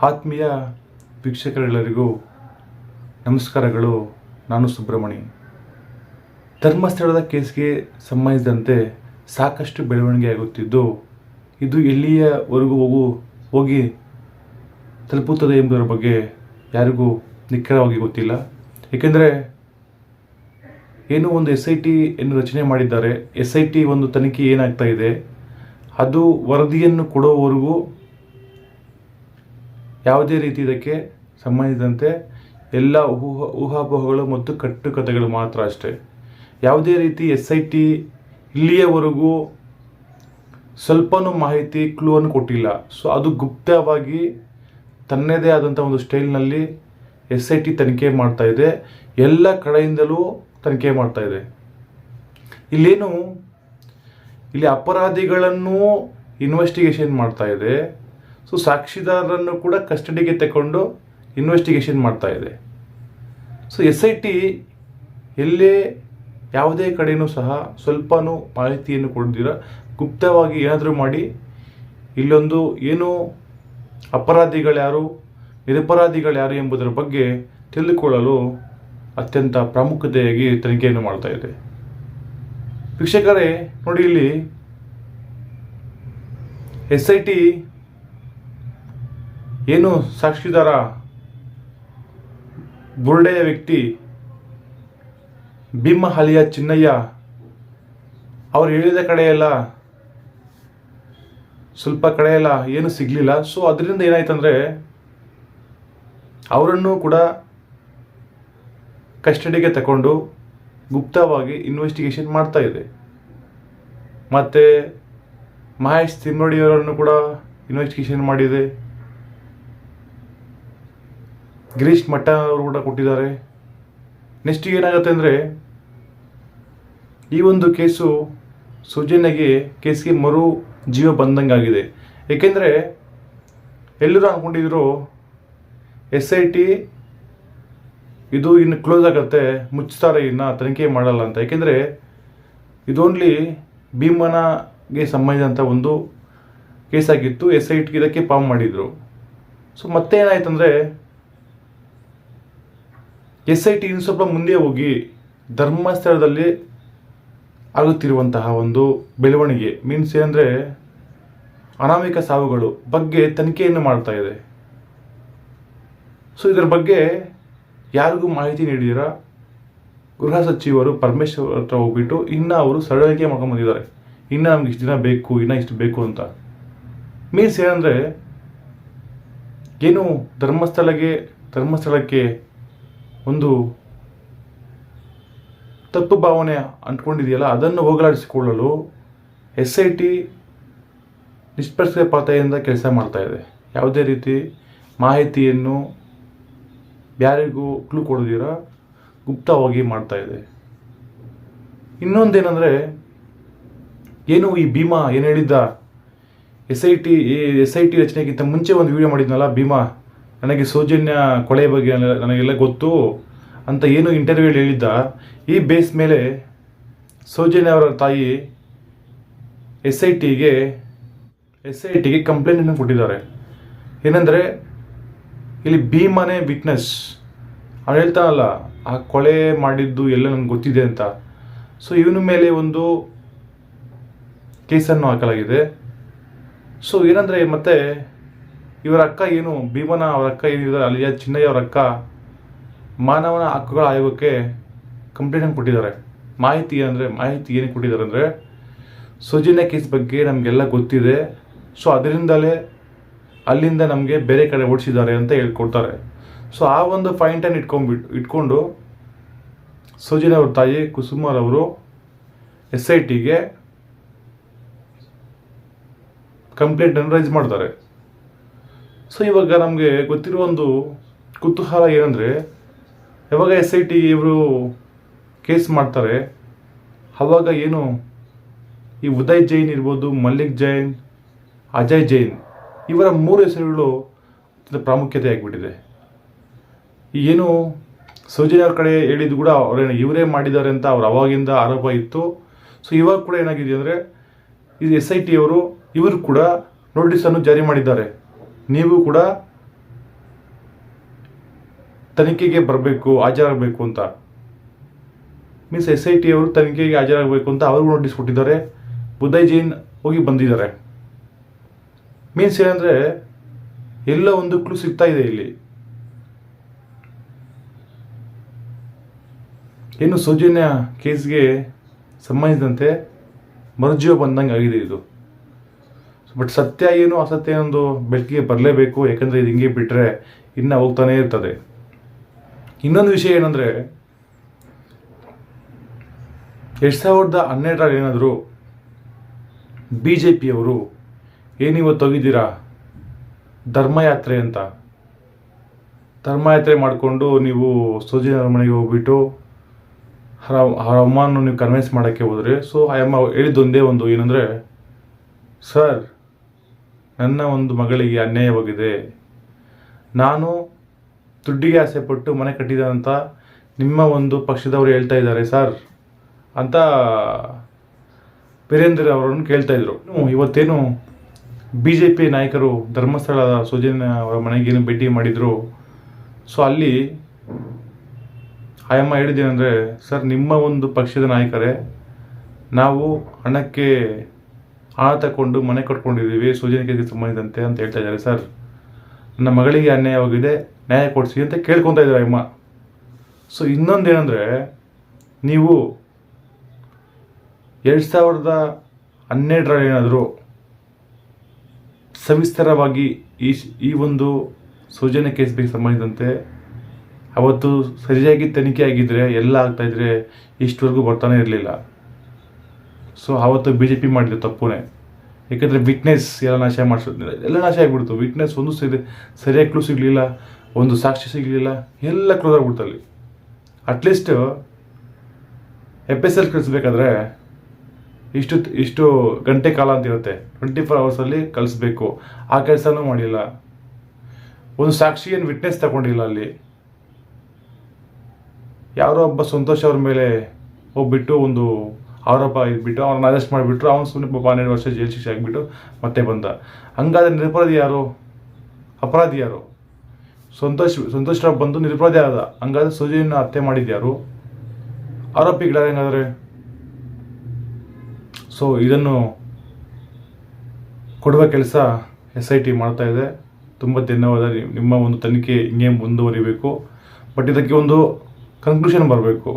ಆತ್ಮೀಯ ವೀಕ್ಷಕರೆಲ್ಲರಿಗೂ ನಮಸ್ಕಾರಗಳು. ನಾನು ಸುಬ್ರಹ್ಮಣಿ. ಧರ್ಮಸ್ಥಳದ ಕೇಸ್ಗೆ ಸಂಬಂಧಿಸಿದಂತೆ ಸಾಕಷ್ಟು ಬೆಳವಣಿಗೆ ಆಗುತ್ತಿದ್ದು, ಇದು ಎಲ್ಲಿಯವರೆಗೂ ಹೋಗಿ ತಲುಪುತ್ತದೆ ಎಂಬುದರ ಬಗ್ಗೆ ಯಾರಿಗೂ ನಿಖರವಾಗಿ ಗೊತ್ತಿಲ್ಲ. ಏಕೆಂದರೆ ಏನೋ ಒಂದು SIT ಅನ್ನು ರಚನೆ ಮಾಡಿದ್ದಾರೆ. SIT ಒಂದು ತನಿಖೆ ಏನಾಗ್ತಾ ಇದೆ, ಅದು ವರದಿಯನ್ನು ಕೊಡುವವರೆಗೂ ಯಾವುದೇ ರೀತಿ ಇದಕ್ಕೆ ಸಂಬಂಧಿಸಿದಂತೆ ಎಲ್ಲ ಊಹಾಪೋಹಗಳು ಮತ್ತು ಕಟ್ಟುಕತೆಗಳು ಮಾತ್ರ ಅಷ್ಟೇ. ಯಾವುದೇ ರೀತಿ SIT ಇಲ್ಲಿಯವರೆಗೂ ಸ್ವಲ್ಪನೂ ಮಾಹಿತಿ ಕ್ಲೂವನ್ನು ಕೊಟ್ಟಿಲ್ಲ. ಸೊ ಅದು ಗುಪ್ತವಾಗಿ ತನ್ನದೇ ಆದಂಥ ಒಂದು ಸ್ಟೈಲ್ನಲ್ಲಿ SIT ತನಿಖೆ ಮಾಡ್ತಾ ಇದೆ. ಎಲ್ಲ ಕಡೆಯಿಂದಲೂ ತನಿಖೆ ಮಾಡ್ತಾ ಇದೆ. ಇಲ್ಲಿ ಅಪರಾಧಿಗಳನ್ನು ಇನ್ವೆಸ್ಟಿಗೇಷನ್ ಮಾಡ್ತಾ ಇದೆ. ಸೊ ಸಾಕ್ಷಿದಾರರನ್ನು ಕೂಡ ಕಸ್ಟಡಿಗೆ ತಗೊಂಡು ಇನ್ವೆಸ್ಟಿಗೇಷನ್ ಮಾಡ್ತಾ ಇದೆ. ಸೊ SIT ಎಲ್ಲೇ ಯಾವುದೇ ಕಡೆಯೂ ಸಹ ಸ್ವಲ್ಪನೂ ಮಾಹಿತಿಯನ್ನು ಕೊಡ್ದಿರ ಗುಪ್ತವಾಗಿ ಏನಾದರೂ ಮಾಡಿ ಇಲ್ಲೊಂದು ಏನು ಅಪರಾಧಿಗಳ್ಯಾರು ನಿರಪರಾಧಿಗಳ್ಯಾರು ಎಂಬುದರ ಬಗ್ಗೆ ತಿಳಿದುಕೊಳ್ಳಲು ಅತ್ಯಂತ ಪ್ರಾಮುಖ್ಯತೆಯಾಗಿ ತನಿಖೆಯನ್ನು ಮಾಡ್ತಾ ಇದೆ. ವೀಕ್ಷಕರೇ ನೋಡಿ, ಇಲ್ಲಿ SIT ಏನು ಸಾಕ್ಷಿದಾರ ಬುರ್ಡೆಯ ವ್ಯಕ್ತಿ ಭೀಮ ಹಲಿಯ ಚಿನ್ನಯ್ಯ ಅವರು ಹೇಳಿದ ಕಡೆಯೆಲ್ಲ ಸ್ವಲ್ಪ ಕಡೆಯೆಲ್ಲ ಏನು ಸಿಗಲಿಲ್ಲ. ಸೊ ಅದರಿಂದ ಏನಾಯ್ತಂದರೆ ಅವರನ್ನು ಕೂಡ ಕಸ್ಟಡಿಗೆ ತಗೊಂಡು ಗುಪ್ತವಾಗಿ ಇನ್ವೆಸ್ಟಿಗೇಷನ್ ಮಾಡ್ತಾ ಇದೆ. ಮತ್ತು ಮಹೇಶ್ ತಿಮ್ಮಡಿಯವರನ್ನು ಕೂಡ ಇನ್ವೆಸ್ಟಿಗೇಷನ್ ಮಾಡಿದೆ. ಗಿರೀಶ್ ಮಠ ಅವರು ಕೂಡ ಕೊಟ್ಟಿದ್ದಾರೆ. ನೆಕ್ಸ್ಟ್ ಏನಾಗುತ್ತೆ ಅಂದರೆ, ಈ ಒಂದು ಕೇಸು ಸೌಜನ್ಯಗೆ ಕೇಸ್ಗೆ ಮರು ಜೀವ ಬಂದಂಗಾಗಿದೆ. ಏಕೆಂದರೆ ಎಲ್ಲರೂ ಅಂದ್ಕೊಂಡಿದ್ರು SIT ಇದು ಇನ್ನು ಕ್ಲೋಸ್ ಆಗುತ್ತೆ, ಮುಚ್ತಾರೆ, ಇನ್ನು ತನಿಖೆ ಮಾಡಲ್ಲ ಅಂತ. ಏಕೆಂದರೆ ಇದೋನ್ಲಿ ಭೀಮನಿಗೆ ಸಂಬಂಧಿಸಿದಂಥ ಒಂದು ಕೇಸಾಗಿತ್ತು. SIT ಇದಕ್ಕೆ ಫಾರ್ಮ್ ಮಾಡಿದರು. ಸೊ ಮತ್ತೆ ಏನಾಯ್ತಂದರೆ SIT ಇನ್ನು ಸ್ವಲ್ಪ ಮುಂದೆ ಹೋಗಿ ಧರ್ಮಸ್ಥಳದಲ್ಲಿ ಆಗುತ್ತಿರುವಂತಹ ಒಂದು ಬೆಳವಣಿಗೆ ಮೀನ್ಸ್ ಏನಂದರೆ ಅನಾಮಿಕ ಸಾವುಗಳು ಬಗ್ಗೆ ತನಿಖೆಯನ್ನು ಮಾಡ್ತಾ ಇದೆ. ಸೊ ಇದರ ಬಗ್ಗೆ ಯಾರಿಗೂ ಮಾಹಿತಿ ನೀಡಿದಿರ ಗೃಹ ಸಚಿವರು ಪರಮೇಶ್ವರ್ ಹತ್ರ ಹೋಗ್ಬಿಟ್ಟು ಇನ್ನು ಅವರು ಸರಳಕ್ಕೆ ಮಾಡ್ಕೊಂಡು ಬಂದಿದ್ದಾರೆ. ಇನ್ನು ನಮ್ಗೆ ಇಷ್ಟು ದಿನ ಬೇಕು, ಇನ್ನು ಇಷ್ಟು ಬೇಕು ಅಂತ. ಮೀನ್ಸ್ ಏನಂದರೆ ಏನು ಧರ್ಮಸ್ಥಳಕ್ಕೆ ಒಂದು ತಪ್ಪು ಭಾವನೆ ಅಂಟ್ಕೊಂಡಿದೆಯಲ್ಲ, ಅದನ್ನು ಹೋಗಲಾಡಿಸಿಕೊಳ್ಳಲು SIT ನಿಷ್ಪಕ್ಷಪಾತದಿಂದ ಕೆಲಸ ಮಾಡ್ತಾ ಇದೆ. ಯಾವುದೇ ರೀತಿ ಮಾಹಿತಿಯನ್ನು ಯಾರಿಗೂ ಕ್ಲೂ ಕೊಡದಿರ ಗುಪ್ತವಾಗಿ ಮಾಡ್ತಾ ಇದೆ. ಇನ್ನೊಂದೇನೆಂದರೆ, ಏನು ಈ ಭೀಮಾ ಏನು ಹೇಳಿದ್ದ, SIT ರಚನೆಗಿಂತ ಮುಂಚೆ ಒಂದು ವಿಡಿಯೋ ಮಾಡಿದ್ನಲ್ಲ, ಭೀಮಾ ನನಗೆ ಸೌಜನ್ಯ ಕೊಲೆ ಬಗ್ಗೆ ನನಗೆಲ್ಲ ಗೊತ್ತು ಅಂತ ಏನು ಇಂಟರ್ವ್ಯೂ ಹೇಳಿದ್ದ, ಈ ಬೇಸ್ ಮೇಲೆ ಸೌಜನ್ಯ ಅವರ ತಾಯಿ SITಗೆ ಕಂಪ್ಲೇಂಟನ್ನು ಕೊಟ್ಟಿದ್ದಾರೆ. ಏನಂದರೆ ಇಲ್ಲಿ ಭೀಮನೇ ವಿಟ್ನೆಸ್, ಅವನು ಹೇಳ್ತಾನಲ್ಲ ಆ ಕೊಲೆ ಮಾಡಿದ್ದು ಎಲ್ಲ ನನಗೆ ಗೊತ್ತಿದೆ ಅಂತ. ಸೊ ಇವನ ಮೇಲೆ ಒಂದು ಕೇಸನ್ನು ಹಾಕಲಾಗಿದೆ. ಸೊ ಏನಂದರೆ ಮತ್ತೆ ಇವರ ಅಕ್ಕ ಏನು ಭೀಮನ ಅವರ ಅಕ್ಕ ಏನಿದ್ದಾರೆ ಅಲ್ಲಿಯ ಚಿನ್ನಯ್ಯ ಅವರ ಅಕ್ಕ ಮಾನವನ ಹಕ್ಕುಗಳ ಆಯೋಗಕ್ಕೆ ಕಂಪ್ಲೇಂಟನ್ನು ಕೊಟ್ಟಿದ್ದಾರೆ. ಮಾಹಿತಿ ಏನು ಕೊಟ್ಟಿದ್ದಾರೆ ಅಂದರೆ, ಸೌಜನ್ಯ ಕೇಸ್ ಬಗ್ಗೆ ನಮಗೆಲ್ಲ ಗೊತ್ತಿದೆ, ಸೊ ಅದರಿಂದಲೇ ಅಲ್ಲಿಂದ ನಮಗೆ ಬೇರೆ ಕಡೆ ಓಡಿಸಿದ್ದಾರೆ ಅಂತ ಹೇಳ್ಕೊಡ್ತಾರೆ. ಸೊ ಆ ಒಂದು ಪಾಯಿಂಟನ್ನು ಇಟ್ಕೊಂಡು ಸೌಜನ್ಯ ಅವ್ರ ತಾಯಿ ಕುಸುಮರವರು SITಗೆ ಕಂಪ್ಲೇಂಟನ್ನು ರೈಸ್ ಮಾಡ್ತಾರೆ. ಸೊ ಇವಾಗ ನಮಗೆ ಗೊತ್ತಿರೋ ಒಂದು ಕುತೂಹಲ ಏನಂದರೆ, ಯಾವಾಗ SIT ಇವರು ಕೇಸ್ ಮಾಡ್ತಾರೆ ಆವಾಗ ಏನು ಈ ಉದಯ್ ಜೈನ್ ಇರ್ಬೋದು, ಮಲ್ಲಿಕ್ ಜೈನ್, ಅಜಯ್ ಜೈನ್ ಇವರ 3 ಹೆಸರುಗಳು ಪ್ರಾಮುಖ್ಯತೆ ಆಗಿಬಿಟ್ಟಿದೆ. ಏನು ಸೌಜನ್ಯ ಅವ್ರ ಕಡೆ ಹೇಳಿದ್ದು ಕೂಡ ಇವರೇ ಮಾಡಿದ್ದಾರೆ ಅಂತ ಅವ್ರು ಅವಾಗಿಂದ ಆರೋಪ ಇತ್ತು. ಸೊ ಇವಾಗ ಕೂಡ ಏನಾಗಿದೆ ಅಂದರೆ, ಇದು SIT ಅವರು ಇವರು ಕೂಡ ನೋಟಿಸನ್ನು ಜಾರಿ ಮಾಡಿದ್ದಾರೆ. ನೀವು ಕೂಡ ತನಿಖೆಗೆ ಬರಬೇಕು, ಹಾಜರಾಗಬೇಕು ಅಂತ. ಮೀನ್ಸ್ SIT ಅವರು ತನಿಖೆಗೆ ಹಾಜರಾಗಬೇಕು ಅಂತ ಅವ್ರಿಗೂ ನೋಟಿಸ್ ಕೊಟ್ಟಿದ್ದಾರೆ. ಉದಯ್ ಜೈನ್ ಹೋಗಿ ಬಂದಿದ್ದಾರೆ. ಮೀನ್ಸ್ ಏನಂದರೆ ಎಲ್ಲ ಒಂದು ಕ್ಲೂ ಸಿಗ್ತಾ ಇದೆ ಇಲ್ಲಿ. ಏನು ಸೌಜನ್ಯ ಕೇಸ್ಗೆ ಸಂಬಂಧಿಸಿದಂತೆ ಮರುಜೀವ ಬಂದಂಗೆ ಆಗಿದೆ ಇದು. ಬಟ್ ಸತ್ಯ ಏನು ಅಸತ್ಯ ಏನೊಂದು ಬೆಳಕಿಗೆ ಬರಲೇಬೇಕು, ಯಾಕಂದರೆ ಇದು ಹಿಂಗೆ ಬಿಟ್ಟರೆ ಇನ್ನೂ ಹೋಗ್ತಾನೇ ಇರ್ತದೆ. ಇನ್ನೊಂದು ವಿಷಯ ಏನಂದರೆ 2012 ಏನಾದರೂ BJP ಅವರು ಏನಿವತ್ತು ಹೋಗಿದ್ದೀರಾ ಧರ್ಮಯಾತ್ರೆ ಅಂತ, ಧರ್ಮಯಾತ್ರೆ ಮಾಡಿಕೊಂಡು ನೀವು ಸೌಜನ್ಯ ಮನೆಗೆ ಹೋಗ್ಬಿಟ್ಟು ಅವರ ಅಮ್ಮನ್ನು ನೀವು ಕನ್ವಿನ್ಸ್ ಮಾಡೋಕ್ಕೆ ಹೋದರೆ, ಸೊ ಆ ಅಮ್ಮ ಹೇಳಿದ್ದೊಂದೇ ಒಂದು ಏನಂದರೆ, ಸರ್ ನನ್ನ ಒಂದು ಮಗಳಿಗೆ ಅನ್ಯಾಯವಾಗಿದೆ, ನಾನು ದುಡ್ಡಿಗೆ ಆಸೆಪಟ್ಟು ಮನೆ ಕಟ್ಟಿದೆ ಅಂತ ನಿಮ್ಮ ಒಂದು ಪಕ್ಷದವರು ಹೇಳ್ತಾ ಇದ್ದಾರೆ ಸರ್ ಅಂತ ವೀರೇಂದ್ರ ಅವರನ್ನು ಕೇಳ್ತಾ ಇದ್ರು. ಇವತ್ತೇನು BJP ನಾಯಕರು ಧರ್ಮಸ್ಥಳದ ಸೌಜನ್ಯ ಅವರ ಮನೆಗೇನು ಭೇಟಿ ಮಾಡಿದರು. ಸೊ ಅಲ್ಲಿ ಆಯಮ್ಮ ಹೇಳಿದ್ದೇನೆಂದರೆ, ಸರ್ ನಿಮ್ಮ ಒಂದು ಪಕ್ಷದ ನಾಯಕರೇ, ನಾವು ಹಣಕ್ಕೆ ಹಣ ತಗೊಂಡು ಮನೆ ಕಟ್ಕೊಂಡಿದ್ದೀವಿ ಸೌಜನ್ಯ ಕೇಸ್ಗೆ ಸಂಬಂಧಿಸಿದಂತೆ ಅಂತ ಹೇಳ್ತಾ ಇದ್ದಾರೆ ಸರ್. ನನ್ನ ಮಗಳಿಗೆ ಅನ್ಯಾಯವಾಗಿದೆ, ನ್ಯಾಯ ಕೊಡಿಸಿ ಅಂತ ಕೇಳ್ಕೊತಾ ಇದ್ದಾರೆ ಅಮ್ಮ. ಸೊ ಇನ್ನೊಂದೇನೆಂದರೆ, ನೀವು 2012 ಏನಾದರೂ ಸವಿಸ್ತರವಾಗಿ ಈ ಒಂದು ಸೌಜನ್ಯ ಕೇಸ್ಗೆ ಸಂಬಂಧಿಸಿದಂತೆ ಅವತ್ತು ಸರಿಯಾಗಿ ತನಿಖೆ ಆಗಿದ್ದರೆ ಎಲ್ಲ ಆಗ್ತಾಯಿದ್ರೆ ಇಷ್ಟವರೆಗೂ ಬರ್ತಾನೆ ಇರಲಿಲ್ಲ. ಸೊ ಆವತ್ತು BJP ಮಾಡಿದ್ದು ತಪ್ಪುನೇ. ಯಾಕೆಂದರೆ ವಿಟ್ನೆಸ್ ಎಲ್ಲ ನಾಶ ಮಾಡಿಸೋದಿಲ್ಲ, ಎಲ್ಲ ನಾಶ ಆಗಿಬಿಡ್ತು. ವಿಟ್ನೆಸ್ ಒಂದು ಸರಿಯಾಗಿ ಕ್ಲೂ ಸಿಗಲಿಲ್ಲ, ಒಂದು ಸಾಕ್ಷಿ ಸಿಗಲಿಲ್ಲ, ಎಲ್ಲ ಕ್ಲೋಸ್ ಆಗಿಬಿಡ್ತಲ್ಲಿ. ಅಟ್ಲೀಸ್ಟ್ FSL ಕಳಿಸ್ಬೇಕಾದ್ರೆ ಇಷ್ಟು ಗಂಟೆ ಕಾಲ ಅಂತ ಇರುತ್ತೆ, 24 ಅವರ್ಸಲ್ಲಿ ಕಳಿಸ್ಬೇಕು. ಆ ಕೆಲಸನೂ ಮಾಡಿಲ್ಲ. ಒಂದು ಸಾಕ್ಷಿ ಏನು ವಿಟ್ನೆಸ್ ತಗೊಂಡಿಲ್ಲ. ಅಲ್ಲಿ ಯಾರೋ ಒಬ್ಬ ಸಂತೋಷ್ ಅವ್ರ ಮೇಲೆ ಹೋಗ್ಬಿಟ್ಟು ಒಂದು ಆರೋಪ ಇದ್ಬಿಟ್ಟು ಅವ್ರನ್ನ ಅರೆಸ್ಟ್ ಮಾಡಿಬಿಟ್ರು. ಅವನು ಸುಮ್ಮನೆ 12 ವರ್ಷ ಜೈಲು ಶಿಕ್ಷೆ ಆಗಿಬಿಟ್ಟು ಮತ್ತೆ ಬಂದ. ಹಂಗಾದ್ರೆ ನಿರಪರಾಧಿ ಯಾರು, ಅಪರಾಧಿ ಯಾರು? ಸಂತೋಷ್ ರಾವ್ ಬಂದು ನಿರಪರಾಧಿ ಆದ. ಹಂಗಾದ್ರೆ ಸೌಜನ್ಯನ ಹತ್ಯೆ ಮಾಡಿದ್ಯಾರು? ಆರೋಪಿಗಳಾರ ಹೆಂಗಾದ್ರೆ? ಸೊ ಇದನ್ನು ಕೊಡುವ ಕೆಲಸ SIT ಮಾಡ್ತಾ ಇದೆ. ತುಂಬ ಧನ್ಯವಾದ. ನಿಮ್ಮ ಒಂದು ತನಿಖೆ ಹಿಂಗೆ ಮುಂದುವರಿಬೇಕು, ಬಟ್ ಇದಕ್ಕೆ ಒಂದು ಕನ್ಕ್ಲೂಷನ್ ಬರಬೇಕು.